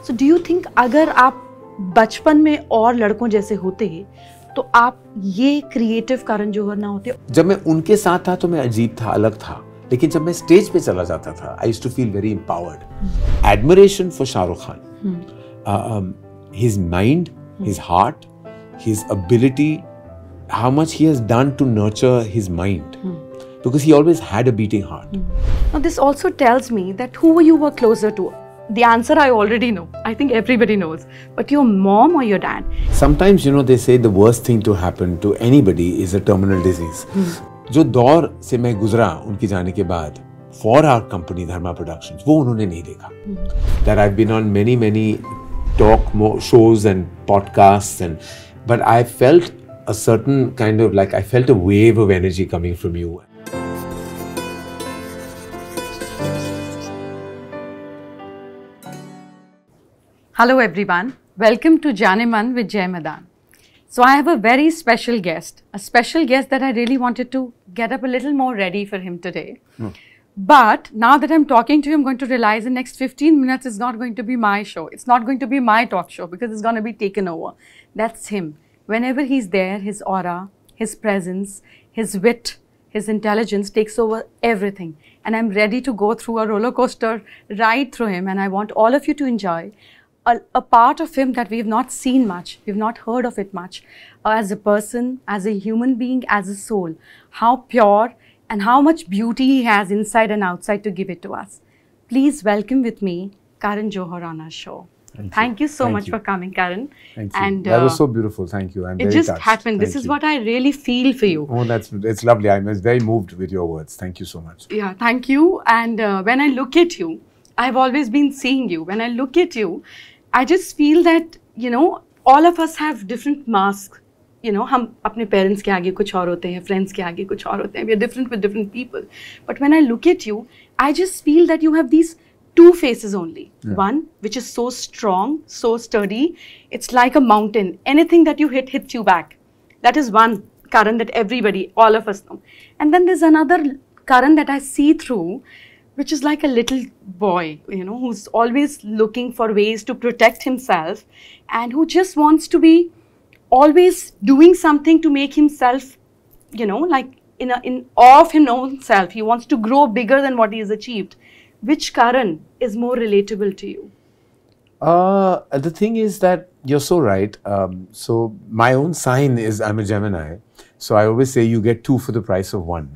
So do you think अगर आप बचपन में और लड़कों जैसे होते तो आप ये क्रिएटिव करण जौहर ना होते? जब मैं उनके साथ था तो मैं अजीब था, अलग था, लेकिन जब मैं स्टेज पे चला जाता था I used to feel very empowered. Admiration for Shahrukh Khan, his mind, his heart, his ability, how much he has done to nurture his mind, because he always had a beating heart. Now this also tells me that who you were closer to. The answer I already know. I think everybody knows. But your mom or your dad? Sometimes, you know, they say the worst thing to happen to anybody is a terminal disease. जो दौर से मैं गुजरा उनकी जाने के बाद for our company Dharma Productions, वो उन्होंने नहीं देखा. That I've been on many talk shows and podcasts, but I felt a certain kind of I felt a wave of energy coming from you. Hello everyone, welcome to Janeman with Jay Madan. So I have a very special guest that I really wanted to get up a little more ready for him today. But now that I'm talking to you, I'm going to realize the next 15 minutes is not going to be my show. It's not going to be my talk show because it's going to be taken over. That's him. Whenever he's there, his aura, his presence, his wit, his intelligence takes over everything. And I'm ready to go through a roller coaster ride through him. And I want all of you to enjoy a part of him that we've not seen much, we've not heard of it much, as a person, as a human being, as a soul, how pure and how much beauty he has inside and outside to give it to us. Please welcome with me, Karan Johar on our show. Thank you so much for coming, Karan. Thank you. And that was so beautiful. Thank you. I'm very touched. It just happened. This is what I really feel for you. Oh, it's lovely. I'm very moved with your words. Thank you so much. Yeah, thank you. And when I look at you, I've always been seeing you. When I look at you, I just feel that, you know, all of us have different masks. You know, हम अपने parents के आगे कुछ और होते हैं, friends के आगे कुछ और होते हैं. We are different with different people. But when I look at you, I just feel that you have these two faces only. Yeah. One, which is so strong, so sturdy. It's like a mountain. Anything that you hits you back. That is one Karan that everybody, all of us know. And then there's another Karan that I see through, which is like a little boy, you know, who's always looking for ways to protect himself and who just wants to be always doing something to make himself, you know, like in awe of his own self. He wants to grow bigger than what he has achieved. Which Karan is more relatable to you? The thing is that you're so right. So my own sign is I'm a Gemini. So I always say you get two for the price of one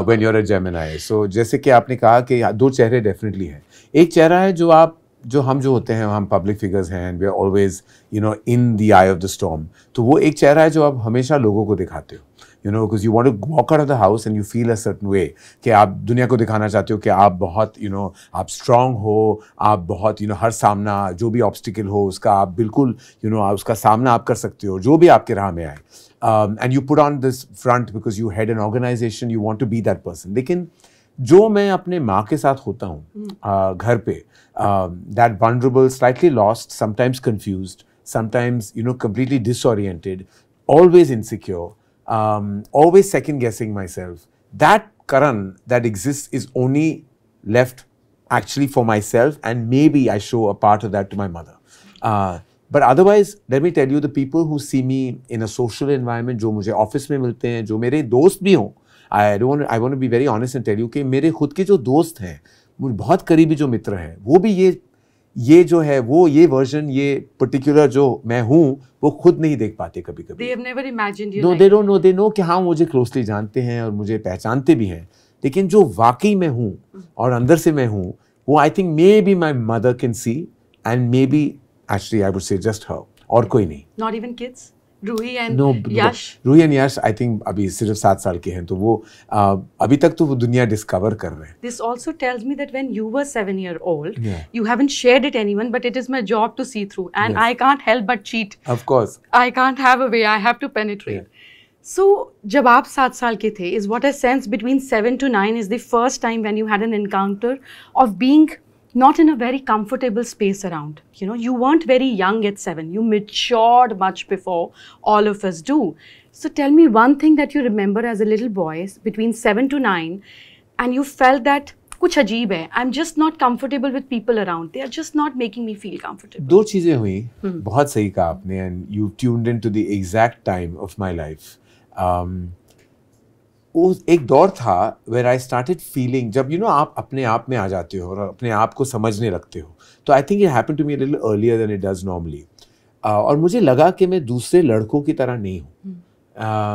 when you're a Gemini. So जैसे कि आपने कहा कि दो चेहरे definitely हैं. एक चेहरा है जो हम होते हैं, हम public figures हैं and we are always, you know, in the eye of the storm. तो वो एक चेहरा है जो आप हमेशा लोगों को दिखाते हो. You know, because you want to walk out of the house and you feel a certain way कि आप दुनिया को दिखाना चाहते हो कि आप बहुत, you know, आप strong हो, आप बहुत, you know, हर सामना जो भी obstacle हो उसका आप बिल्कुल, you know, उसका सामना आप कर सकते हो जो भी आपके राह में आए. And you put on this front because you head an organization, you want to be that person. लेकिन जो मैं अपने माँ के साथ होता हूँ घर पे, that vulnerable, slightly lost, sometimes confused, sometimes, you know, completely disoriented, always insecure, always second guessing myself. That Karan that exists is only left actually for myself, and maybe I show a part of that to my mother. But otherwise, let me tell you, the people who see me in a social environment, जो मुझे office में मिलते हैं, जो मेरे दोस्त भी हों, I want to be very honest and tell you कि मेरे खुद के जो दोस्त हैं, मुझे बहुत करीबी जो मित्र हैं, वो भी ये जो है, वो ये वर्जन, ये पर्टिकुलर जो मैं हूँ, वो खुद नहीं देख पाते कभी-कभी. They have never imagined you. No, they don't know. They know कि हाँ मुझे closely जानते हैं और मुझे पहचानते भी हैं. लेकिन जो वाकई मैं हूँ और अंदर से मैं हूँ, वो I think maybe my mother can see and maybe actually I would say just her और कोई नहीं. Not even kids? Ruhi and Yash? Ruhi and Yash I think अभी सिर्फ 7 साल के हैं, तो वो अभी तक तो वो दुनिया डिस्कवर कर रहे हैं. This also tells me that when you were 7-year-old, you haven't shared it anyone, but it is my job to see through, and I can't help but cheat. Of course. I can't have a way. I have to penetrate. So जब आप 7 साल के थे, is what I sense between 7 to 9 is the first time when you had an encounter of being not in a very comfortable space around. You know, you weren't very young at 7. You matured much before all of us do. So tell me one thing that you remember as a little boy between 7 to 9, and you felt that कुछ अजीब है. I'm just not comfortable with people around. They are just not making me feel comfortable. दो चीजें हुई, बहुत सही कहा आपने, and you tuned into the exact time of my life. वो एक दौर था where I started feeling, जब आप अपने आप में आ जाते हो और अपने आप को समझने लगते हो, तो I think it happened to me a little earlier than it does normally. और मुझे लगा कि मैं दूसरे लड़कों की तरह नहीं हूँ,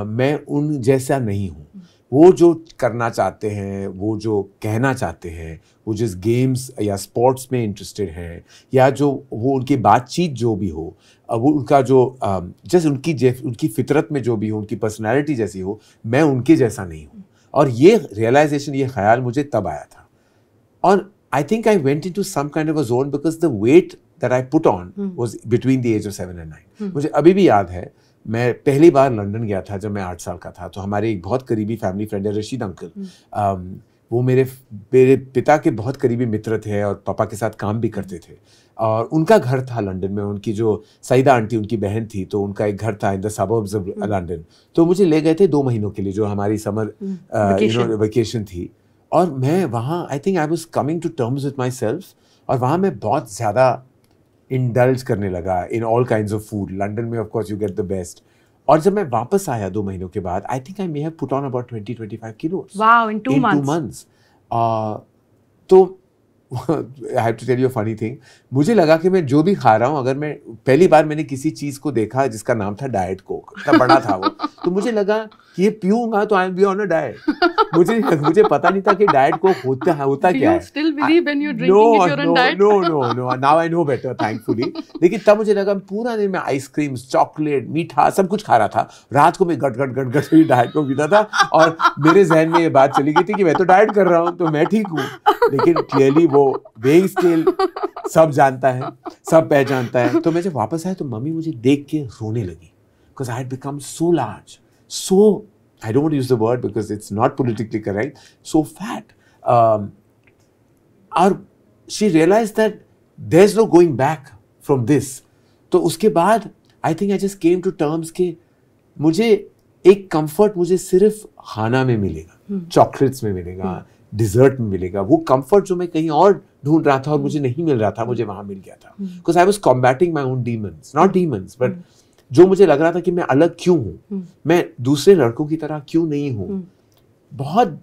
मैं उन जैसा नहीं हूँ. वो जो करना चाहते हैं, वो जो कहना चाहते हैं, वो जिस गेम्स या स्पोर्ट्स में इंटरेस्टेड हैं, या जो वो उनकी बातचीत जो भी हो, वो उनका जो जैसे उनकी फितरत में जो भी हो, उनकी पर्सनालिटी जैसी हो, मैं उनके जैसा नहीं हूँ. और ये रियलाइजेशन, ये ख्याल मुझे तब आया था. और I think I went into some kind of a zone because the weight that I put on was between the age of 7 and 9. मुझे अभी भी याद है, मैं पहली बार लंदन गया था जब मैं 8 साल का था. तो हमारे एक बहुत करीबी फैमिली फ्रेंड है रशीद अंकल. वो मेरे पिता के बहुत करीबी मित्र थे और पापा के साथ काम भी करते थे. और उनका घर था लंदन में. उनकी जो सईदा आंटी उनकी बहन थी, तो उनका एक घर था in the suburbs of London. तो मुझे ले गए थे 2 महीनों के लिए, जो हमारी समर वेकेशन थी. और मैं वहाँ, I think I was coming to terms with myself. और वहाँ मैं बहुत ज़्यादा इंडल्ज करने लगा in all kinds of food. London में of course you get the best. और जब मैं वापस आया 2 महीनों के बाद, I think I may have put on about 20-25 kilos. Wow, in 2 months. तो I have to tell you a funny thing. मुझे लगा कि मैं जो भी खा रहा हूँ, अगर मैं पहली बार मैंने किसी चीज़ को देखा जिसका नाम था डाइट कोक, इतना बड़ा था वो, तो मुझे लगा कि ये पीऊंगा तो I will be on a diet. मुझे पता नहीं था कि डाइट कोक होता क्या है. You still believe when you're drinking it, you're on diet? No. Now I know better, thankfully. लेकिन तब मुझे लगा पूरा दिन मैं आइसक्रीम, चॉकलेट, मीठा सब कुछ खा रहा था. रात को मैं गट डाइट को पीता था. और मेरे जहन में ये बात चली गई थी कि मैं तो डाइट कर रहा हूँ, तो मैं ठीक हूँ. लेकिन क्लियरली वो वेइंग स्केल सब जानता है, सब पहचानता है. तो मैं जब वापस आया तो मम्मी मुझे देख के रोने लगी. Because I had become so large, so, I don't want to use the word because it's not politically correct, so fat. और she realized that there's no going back from this. तो उसके बाद I think I just came to terms कि मुझे एक comfort मुझे सिर्फ खाना में मिलेगा, चॉकलेट्स में मिलेगा, डिजर्ट में मिलेगा. वो कंफर्ट जो मैं कहीं और ढूंढ रहा था और मुझे नहीं मिल रहा था, मुझे वहां मिल गया था. Because I was combating my own demons, not demons, but जो मुझे लग रहा था कि मैं अलग क्यों हूँ, मैं दूसरे लड़कों की तरह क्यों नहीं हूँ. बहुत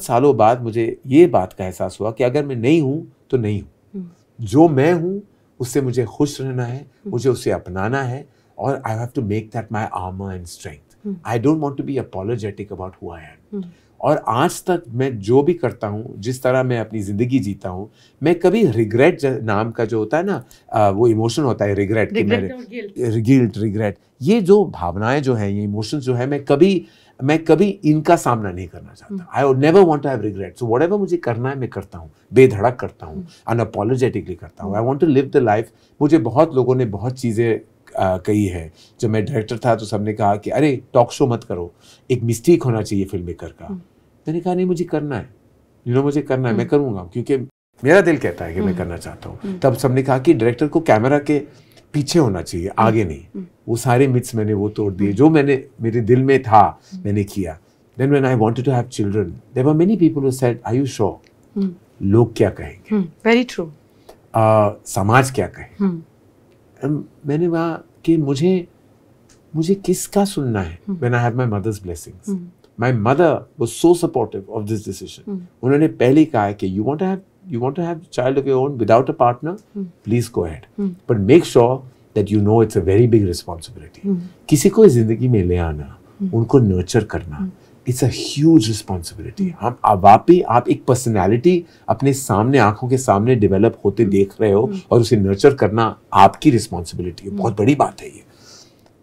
सालों बाद मुझे ये बात का एहसास हुआ कि अगर मैं नहीं हूँ तो नहीं हूँ. जो मैं हूँ उससे मुझे खुश रहना है, मुझे उसे अपनाना है. और I have to make that my armour and strength. I don't want to be apologetic about who I am. और आज तक मैं जो भी करता हूँ, जिस तरह मैं अपनी ज़िंदगी जीता हूँ, मैं कभी रिग्रेट नाम का जो होता है ना, वो इमोशन होता है रिग्रेट, कि मेरे गिल्ट, रिग्रेट, ये जो भावनाएं जो हैं, ये इमोशंस जो है, मैं कभी इनका सामना नहीं करना चाहता. I would never want to have regret. So whatever मुझे करना है मैं करता हूँ, बेधड़क करता हूँ, अनअपॉलोजेटिकली करता हूँ. I want to live the life. मुझे बहुत लोगों ने बहुत चीज़ें कही है. जब मैं डायरेक्टर था तो सबने कहा कि अरे टॉक शो मत करो, एक मिस्टेक होना चाहिए फिल्म मेकर का. मैंने कहा नहीं, मुझे करना है, मुझे करना है, मैं करूँगा क्योंकि मेरा दिल कहता है कि मैं करना चाहता हूँ. तब सबने कहा कि डायरेक्टर को कैमरा के पीछे होना चाहिए, आगे नहीं. वो सारे मिथ्स मैंने वो तोड़ दिए जो मेरे दिल में था, मैंने किया. Then when I wanted to have children, there were many people who said, "Are you sure?" लोग क्या कहेंगे? Very true. समाज क्या कहे? मैंने कहा कि मुझे किसका सुनना है? When I have my mother's blessings. My mother was so supportive of this decision. उन्होंने पहले कहा कि you want to have a child of your own without a partner, please go ahead. But make sure that you know it's a very big responsibility. किसी को जिंदगी में ले आना, उनको nurture करना, it's a huge responsibility. आप एक personality अपने सामने, आंखों के सामने develop होते देख रहे हो और उसे nurture करना आपकी responsibility है. बहुत बड़ी बात है ये.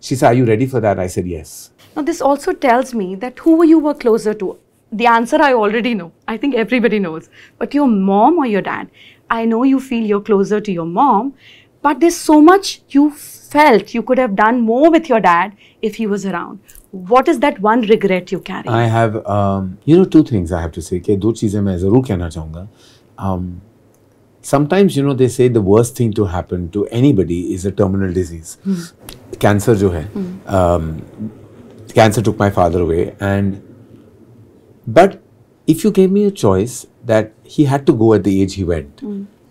She said, "Are you ready for that?" I said, "Yes." Now this also tells me that who you were closer to. The answer I already know. I think everybody knows. But your mom or your dad? I know you feel you're closer to your mom, but there's so much you felt you could have done more with your dad if he was around. What is that one regret you carry? I have, two things I have to say. कि दो चीजें मैं जरूर कहना चाहूँगा. Sometimes, they say the worst thing to happen to anybody is a terminal disease. Cancer जो है, cancer took my father away, but if you gave me a choice that he had to go at the age he went,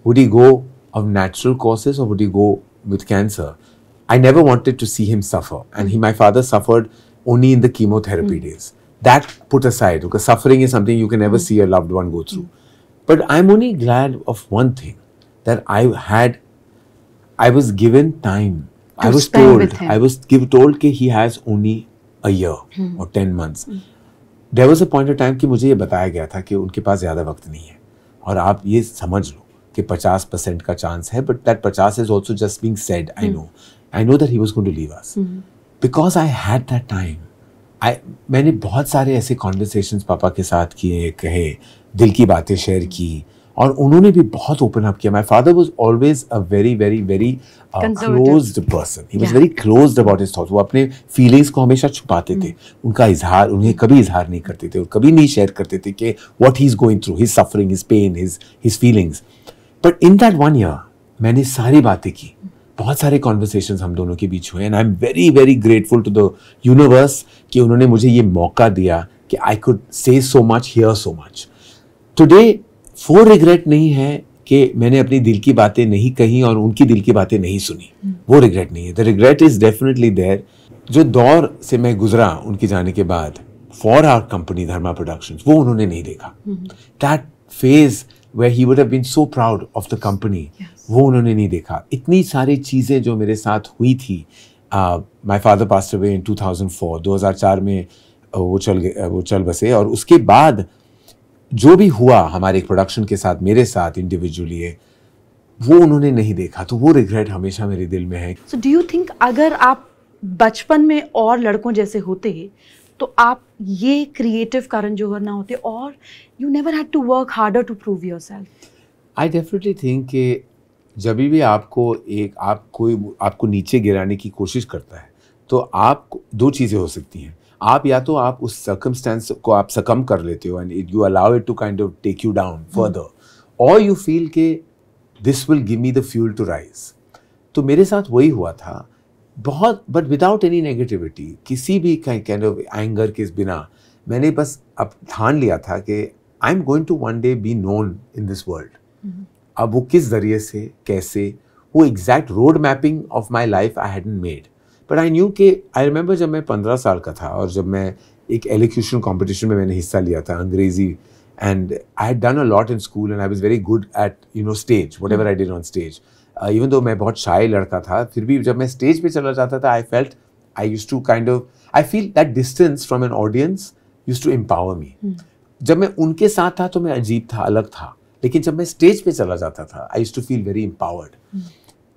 would he go of natural causes or would he go with cancer? I never wanted to see him suffer, and my father suffered only in the chemotherapy days. That put aside, because suffering is something you can never see a loved one go through. But I'm only glad of one thing, that I was given time. I was told कि he has only a year or 10 months. There was a point of time कि मुझे ये बताया गया था कि उनके पास ज़्यादा वक्त नहीं है और आप ये समझ लो कि 50% का चांस है, but that 50 is also just being said. I know that he was going to leave us because I had that time. मैंने बहुत सारे ऐसे कॉन्वर्सेशंस पापा के साथ किए, कहे, दिल की बातें शेयर की, और उन्होंने भी बहुत ओपन अप किया. My father was always a very very very closed person. He was very closed about his thoughts. वो अपने फीलिंग्स को हमेशा छुपाते थे. उनका इजहार उन्हें कभी इजहार नहीं करते थे और कभी नहीं शेयर करते थे कि what he is going through, his suffering, his pain, his feelings. But in that 1 year मैंने सारी बातें की. बहुत सारे कॉन्वर्सेशंस हम दोनों के बीच हुए, and I am very very grateful to the universe कि उन्होंने मुझे ये मौका दिया कि I could say so much, here so much. Today वो रिग्रेट नहीं है कि मैंने अपनी दिल की बातें नहीं कही और उनकी दिल की बातें नहीं सुनी. वो रिग्रेट नहीं है. The regret is definitely there. जो दौर से मैं गुजरा उनके जाने के बाद for our company Dharma productions, वो उन्होंने नहीं देखा. That phase where he would have been so proud of the company, वो उन्होंने नहीं देखा. इतनी सारी चीज़ें जो मेरे साथ हुई थी. My father passed away in 2004. 2004 में वो चल बसे, और उसके बाद जो भी हुआ हमारे प्रोडक्शन के साथ, मेरे साथ इंडिविजुअली, वो उन्होंने नहीं देखा. तो वो रिग्रेट हमेशा मेरे दिल में है. So do you think अगर आप बचपन में और लड़कों जैसे होते तो आप ये क्रिएटिव कारण जो ना होते, और you never had to work harder to prove yourself? I definitely think कि जब भी आपको नीचे गिराने की कोशिश करता है तो आप दो चीज़ें हो सकती हैं. आप या तो आप उस सर्कमस्टेंस को आप सकम कर लेते हो and you allow it to kind of take you down further, और यू फील कि this will give me the fuel to rise. तो मेरे साथ वही हुआ था बहुत, बट विदाउट एनी नेगेटिविटी, किसी भी काइंड ऑफ एंगर के बिना. मैंने बस अब ठान लिया था कि I am going to one day be known in this world. अब वो किस जरिए से, कैसे, वो exact road mapping of my life I hadn't made, but I knew कि आई रिमेंबर जब मैं 15 साल का था और जब मैं एक एलोक्यूशन कॉम्पिटिशन में मैंने हिस्सा लिया था, अंग्रेजी, and I had done a lot in school and I was very good at stage, whatever I did on stage. Even though मैं बहुत शाय लड़का था, फिर भी जब मैं स्टेज पे चला जाता था, I used to kind of, I feel that distance from an audience used to empower me. जब मैं उनके साथ था तो मैं अजीब था, अलग था, लेकिन जब मैं स्टेज पे चला जाता था I used to feel very empowered.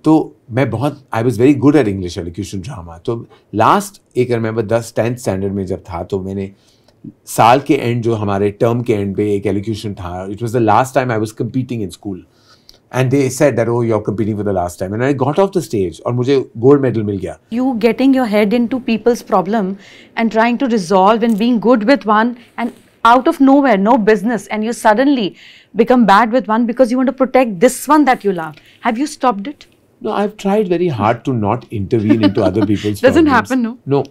तो मैं I was very good at English elocution drama. तो लास्ट एक रिमेंबर 10th स्टैंडर्ड में जब था, तो मैंने साल के एंड, जो हमारे टर्म के एंड पे एक एलोक्यूशन था. It was the last time I was competing in school. And they said that, oh, you're competing for the last time. And I got off the stage और मुझे gold medal मिल गया. You getting your head into people's problem and trying to resolve and being good with one, and out of nowhere, no business, and you suddenly become bad with one because you want to protect this one that you love. Have you stopped it? No, I've tried very hard to not intervene into other people's Doesn't problems. happen, no? No.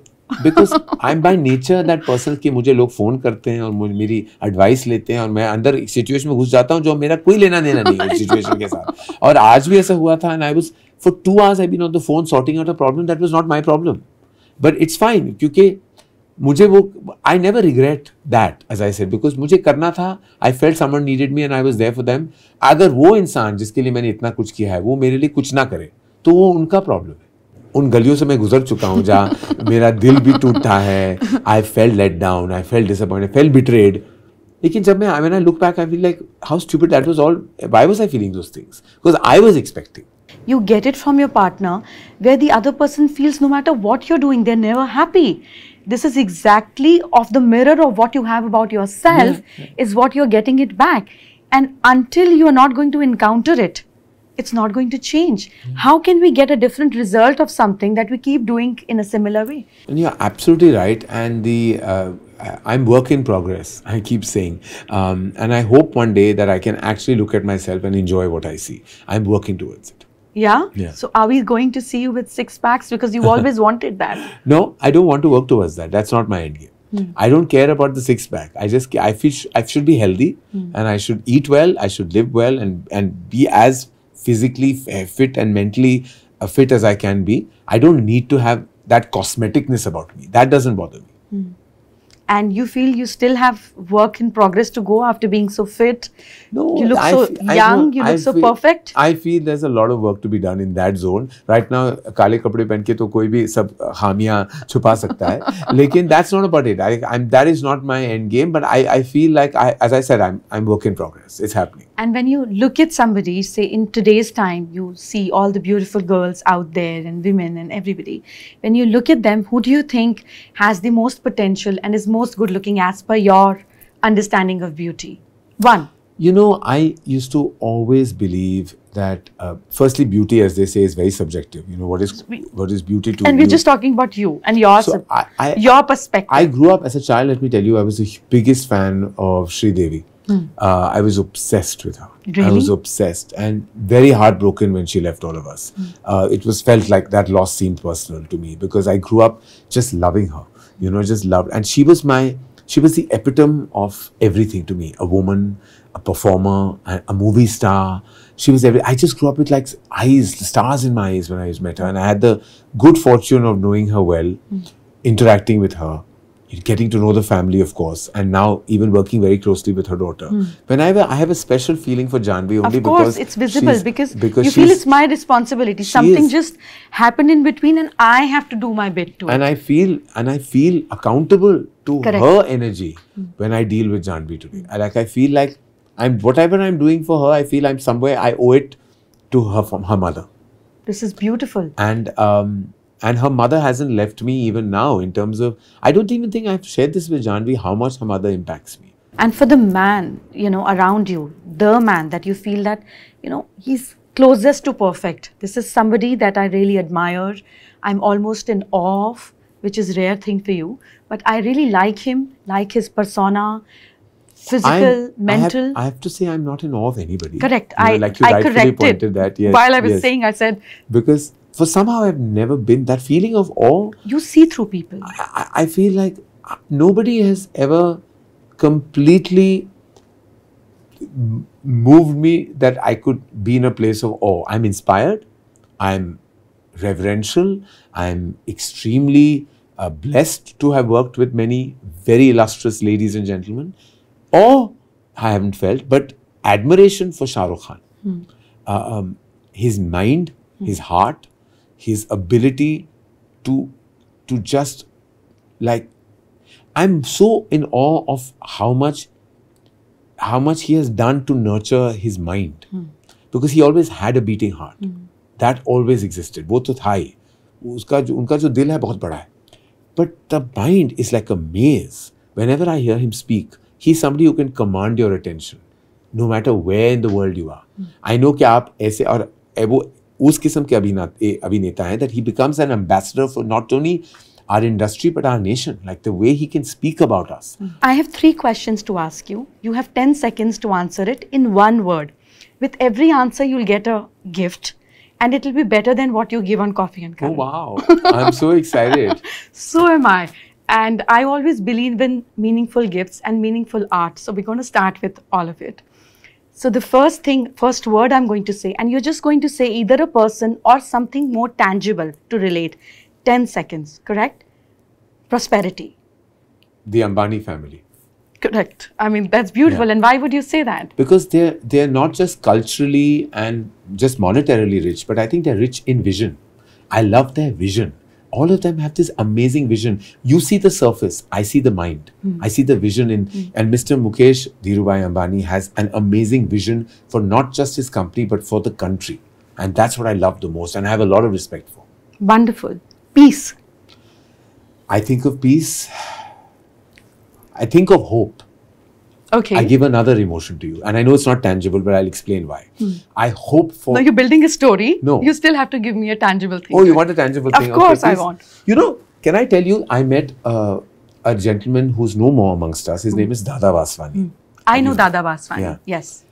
Because I'm by nature that person कि मुझे लोग phone करते हैं और मेरी advice लेते हैं और मैं अंदर एक सिचुएशन में घुस जाता हूँ जो मेरा कोई लेना देना नहीं है उस सिचुएशन के साथ. और आज भी ऐसा हुआ था, and I was for 2 hours I've been on the phone sorting out a problem that was not my problem. But it's fine, क्योंकि मुझे वो I never regret that, as I said, because मुझे करना था. I felt someone needed me and I was there for them. अगर वो इंसान जिसके लिए मैंने इतना कुछ किया है वो मेरे लिए कुछ ना करे तो वो उनका प्रॉब्लम है. उन गलियों से मैं गुजर चुका हूँ जहाँ मेरा दिल भी टूटा है. I felt let down, I felt disappointed, felt betrayed. लेकिन जब मैं when I look back I feel like how stupid that was all. Why was I feeling those things? Because I was expecting. You get it from your partner where the other person feels no matter what you're doing, they're never happy. This is exactly of the mirror of what you have about yourself is what you're getting it back. And until you're not going to encounter it, it's not going to change. How can we get a different result of something that we keep doing in a similar way? And you're absolutely right. And I'm work in progress, I keep saying. And I hope one day that I can actually look at myself and enjoy what I see. I'm working towards it. Yeah? So are we going to see you with 6 packs? Because you always wanted that. No, I don't want to work towards that. That's not my end game. I don't care about the six pack. I feel I should be healthy, and I should eat well. I should live well, and be as physically fit and mentally fit as I can be. I don't need to have that cosmeticness about me. That doesn't bother me. And you feel you still have work in progress to go after being so fit? No, you look so young, you look so perfect. I feel there's a lot of work to be done in that zone. Right now, काले कपड़े पहन के तो कोई भी सब खामियां छुपा सकता है. लेकिन that's not about it. That is not my end game. But I feel like as I said, I'm work in progress. It's happening. And when you look at somebody, say in today's time, you see all the beautiful girls out there and women and everybody. When you look at them, who do you think has the most potential and is most good looking as per your understanding of beauty? One. You know, I used to always believe that firstly, beauty, as they say, is very subjective. You know, what is beauty to you? And we're just talking about you and your your perspective. I grew up as a child. Let me tell you, I was the biggest fan of Sri Devi. I was obsessed with her. Really? I was obsessed and very heartbroken when she left all of us. It was felt like that loss seemed personal to me because I grew up just loving her. You know, just loved, and she was the epitome of everything to me. A woman, a performer, a movie star. She was I just grew up with like stars in my eyes when I met her, and I had the good fortune of knowing her well, interacting with her, getting to know the family, of course, and now even working very closely with her daughter. Whenever I have a special feeling for Janhvi only because... Of course, it's visible because you feel it's my responsibility. Something just happened in between and I have to do my bit too. And I feel accountable to her energy when I deal with Janhvi today. I feel like whatever I'm doing for her, I feel I'm somewhere I owe it to her from her mother. This is beautiful. And her mother hasn't left me even now in terms of, I don't even think I've shared this with Janhvi, how much her mother impacts me. And for the man, you know, around you, the man that you feel that, you know, he's closest to perfect. This is somebody that I really admire. I'm almost in awe of, which is a rare thing for you. But I really like him, like his persona, physical, mental. I have to say I'm not in awe of anybody. Correct. You know, like you rightfully corrected pointed that. Yes, while I was saying, I said. Because for somehow I've never been, that feeling of awe. You see through people. I feel like nobody has ever completely moved me that I could be in a place of awe. I'm inspired. I'm reverential. I'm extremely blessed to have worked with many very illustrious ladies and gentlemen. Awe I haven't felt, but admiration for Shah Rukh Khan. His mind, his heart, his ability to just like, I'm so in awe of how much he has done to nurture his mind, because he always had a beating heart. That always existed. वो तो था ही. उनका जो दिल है बहुत बड़ा है. But the mind is like a maze. Whenever I hear him speak, he's somebody who can command your attention, no matter where in the world you are. I know कि आप ऐसे और वो उस किस्म के अभिनेता हैं that he becomes an ambassador for not only our industry but our nation, like the way he can speak about us. I have 3 questions to ask you. You have 10 seconds to answer it in one word. With every answer, you'll get a gift. And it will be better than what you give on Coffee and Karan. Oh, wow. I'm so excited. So am I. And I always believe in meaningful gifts and meaningful art. So we're going to start with all of it. So the first word I'm going to say, and you're just going to say either a person or something more tangible to relate. 10 seconds, correct? Prosperity. The Ambani family. Correct. I mean, that's beautiful. Yeah. And why would you say that? Because they're not just culturally and just monetarily rich, but I think they're rich in vision. I love their vision. All of them have this amazing vision. You see the surface, I see the mind. I see the vision in, and Mr. Mukesh Dhirubhai Ambani has an amazing vision for not just his company, but for the country. And that's what I love the most and I have a lot of respect for. Wonderful. Peace. I think of peace. I think of hope. Okay. I give another emotion to you. And I know it's not tangible, but I'll explain why. I hope for... No, you're building a story. No. You still have to give me a tangible thing. Oh, you want a tangible thing? Of course I want. You know, can I tell you, I met a gentleman who's no more amongst us. His name is Dada Vaswani. I know Dada Vaswani. Yeah. Yes.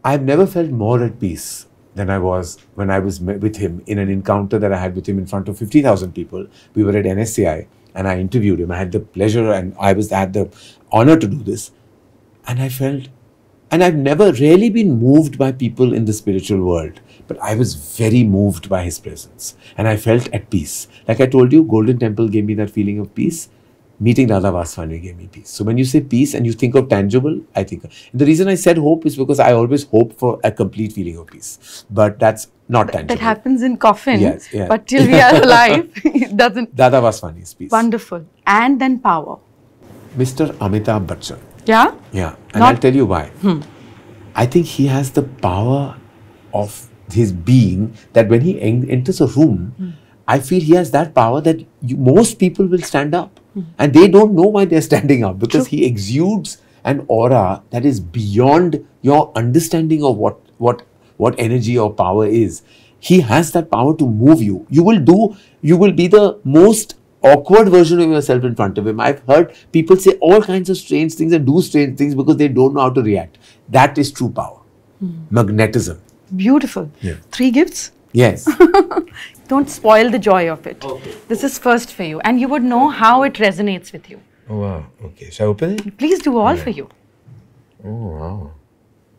I've never felt more at peace than I was when I was with him in an encounter that I had with him in front of 50,000 people. We were at NSCI and I interviewed him. I had the pleasure and I had the honor to do this. And I felt, and I've never really been moved by people in the spiritual world, but I was very moved by his presence. And I felt at peace. Like I told you, Golden Temple gave me that feeling of peace. Meeting Dada Vaswani gave me peace. So when you say peace and you think of tangible, I think. And the reason I said hope is because I always hope for a complete feeling of peace. But that's not tangible. That happens in coffin. Yes, yeah. But till we are alive, it doesn't. Dada Vaswani's peace. Wonderful. And then power. Mr. Amitabh Bachchan. Yeah? Yeah. And I'll tell you why. I think he has the power of his being that when he enters a room, I feel he has that power that most people will stand up. And they don't know why they're standing up because he exudes an aura that is beyond your understanding of what energy or power is. He has that power to move you. You will be the most awkward version of yourself in front of him. I've heard people say all kinds of strange things and do strange things because they don't know how to react. That is true power. Magnetism. Beautiful. Yeah. 3 gifts? Yes. Don't spoil the joy of it. Okay. This is first for you. And you would know how it resonates with you. Oh, wow. Okay. Shall I open it? Please do all for you. Oh, wow.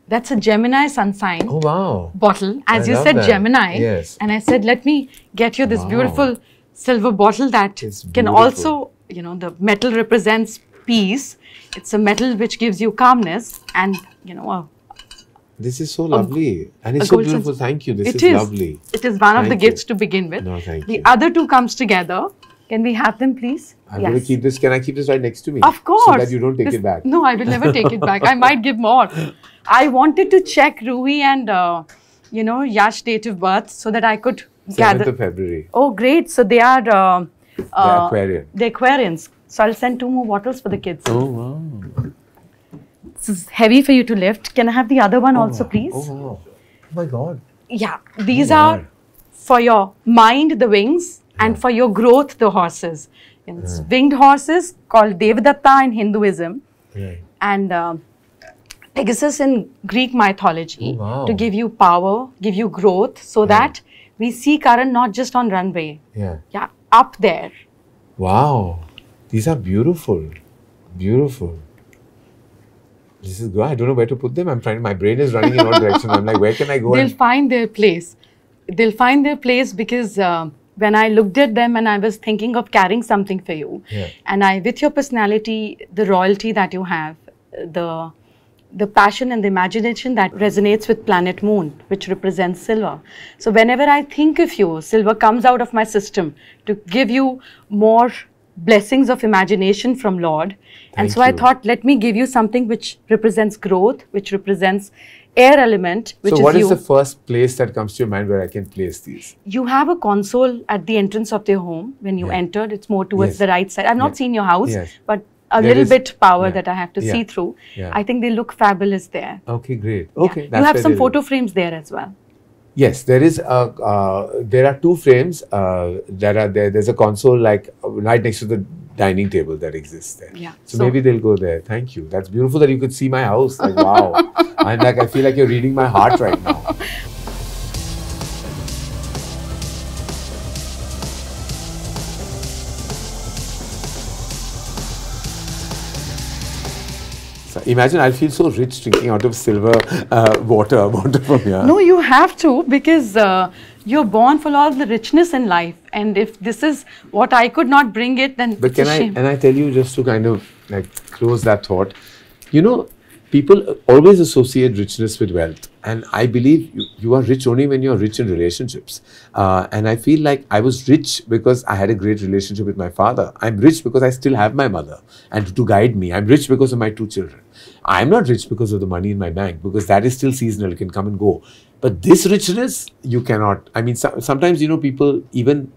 That's a Gemini sun sign bottle. As you said, Gemini. Yes. And I said, let me get you this beautiful silver bottle that can also, the metal represents peace. It's a metal which gives you calmness and, this is so lovely. And it's so beautiful. Thank you. This is lovely. It is one of the gifts to begin with. No, thank you. The other 2 comes together. Can we have them, please? I'm going to keep this. Can I keep this right next to me? Of course. So that you don't take it back. No, I will never take it back. I might give more. I wanted to check Ruhi and, Yash date of birth so that I could gather. 7th of February. Oh, great. So they are... the Aquarian. The Aquarians. So I'll send 2 more bottles for the kids. Oh, wow. This is heavy for you to lift. Can I have the other one also, please? Oh, wow. Oh, my God. Yeah. These are for your mind, the wings, and for your growth, the horses. It's winged horses called Devadatta in Hinduism. Right. And Pegasus in Greek mythology to give you power, give you growth, so that we see Karan not just on runway. Yeah. Yeah, up there. Wow. These are beautiful. Beautiful. This is good. I don't know where to put them. My brain is running in all directions. I'm like, where can I go? They'll find their place. They'll find their place because when I looked at them and I was thinking of carrying something for you, and with your personality, the royalty that you have, the passion and the imagination that resonates with planet Moon, which represents silver. So whenever I think of you, silver comes out of my system to give you more blessings of imagination from Lord. And so I thought, let me give you something which represents growth, which represents air element, which is you. So what is the first place that comes to your mind where I can place these? You have a console at the entrance of their home. When you entered, it's more towards the right side. I've not seen your house, but a little bit power that I have to see through. I think they look fabulous there. Okay, great. Okay, you have some photo frames there as well. Yes, there is. There are 2 frames that are there. There's a console like right next to the dining table that exists there. Yeah. So maybe they'll go there. Thank you. That's beautiful that you could see my house. Like wow. I feel like you're reading my heart right now. Imagine I'll feel so rich drinking out of silver water from here. No, you have to because you're born for all the richness in life. And if this is what I could not bring it, then but it's a shame. And I tell you just to kind of like close that thought, people always associate richness with wealth. And I believe you are rich only when you're rich in relationships. And I feel like I was rich because I had a great relationship with my father. I'm rich because I still have my mother and to guide me. I'm rich because of my 2 children. I'm not rich because of the money in my bank because that is still seasonal. It can come and go. But this richness, you cannot. I mean, sometimes, people even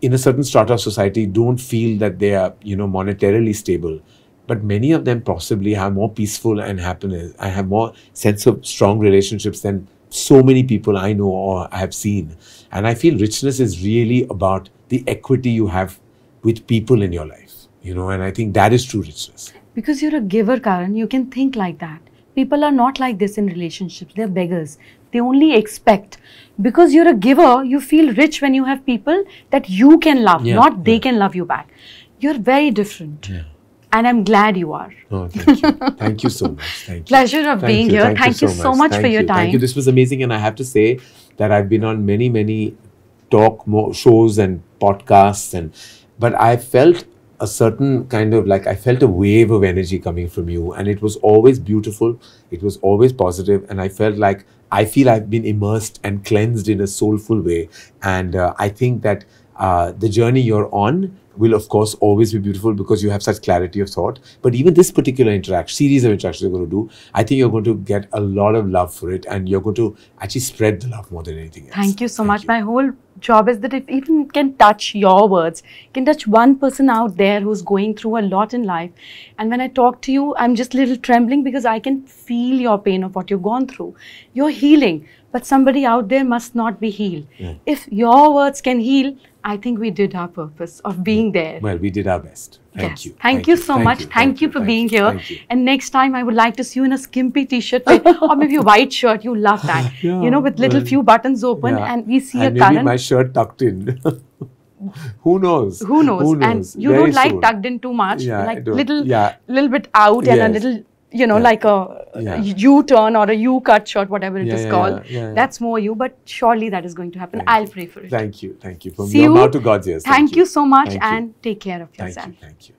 in a certain strata of society don't feel that they are, monetarily stable. But many of them possibly have more peaceful and happiness. I have more sense of strong relationships than so many people I know or I have seen. And I feel richness is really about the equity you have with people in your life, and I think that is true richness. Because you're a giver, Karan, you can think like that. People are not like this in relationships. They're beggars. They only expect. Because you're a giver, you feel rich when you have people that you can love, not they can love you back. You're very different. Yeah. And I'm glad you are. Oh, thank you. Thank you so much. Thank you. Pleasure of being here. Thank you so much for your time. Thank you. This was amazing. And I have to say that I've been on many, many shows and podcasts, but I felt a certain kind of I felt a wave of energy coming from you, and it was always beautiful. It was always positive, and I feel I've been immersed and cleansed in a soulful way. And I think that the journey you're on will of course always be beautiful because you have such clarity of thought. But even this particular series of interactions you're going to do, I think you're going to get a lot of love for it, and you're going to actually spread the love more than anything else. Thank you so much. My whole job is that if even can touch your words, can touch one person out there who's going through a lot in life. And when I talk to you, I'm just a little trembling because I can feel your pain of what you've gone through. You're healing, but somebody out there must not be healed. Yeah. If your words can heal, I think we did our purpose of being there. Well, we did our best. Thank you. Thank you so much. Thank you for being here. And next time I would like to see you in a skimpy t-shirt or maybe a white shirt. You love that. Yeah, you know, with little few buttons open, and we see and a maybe my shirt tucked in. Who knows? Who knows? And you Very don't like soon. tucked in too much. Yeah, like I little don't. bit out and a little, you know, like a U-turn or a U-cut shot, whatever it is called. That's more you, but surely that is going to happen. I'll pray for it. Thank you. Thank you. From your mouth to God's ears. Thank you so much, and take care of yourself. Thank you.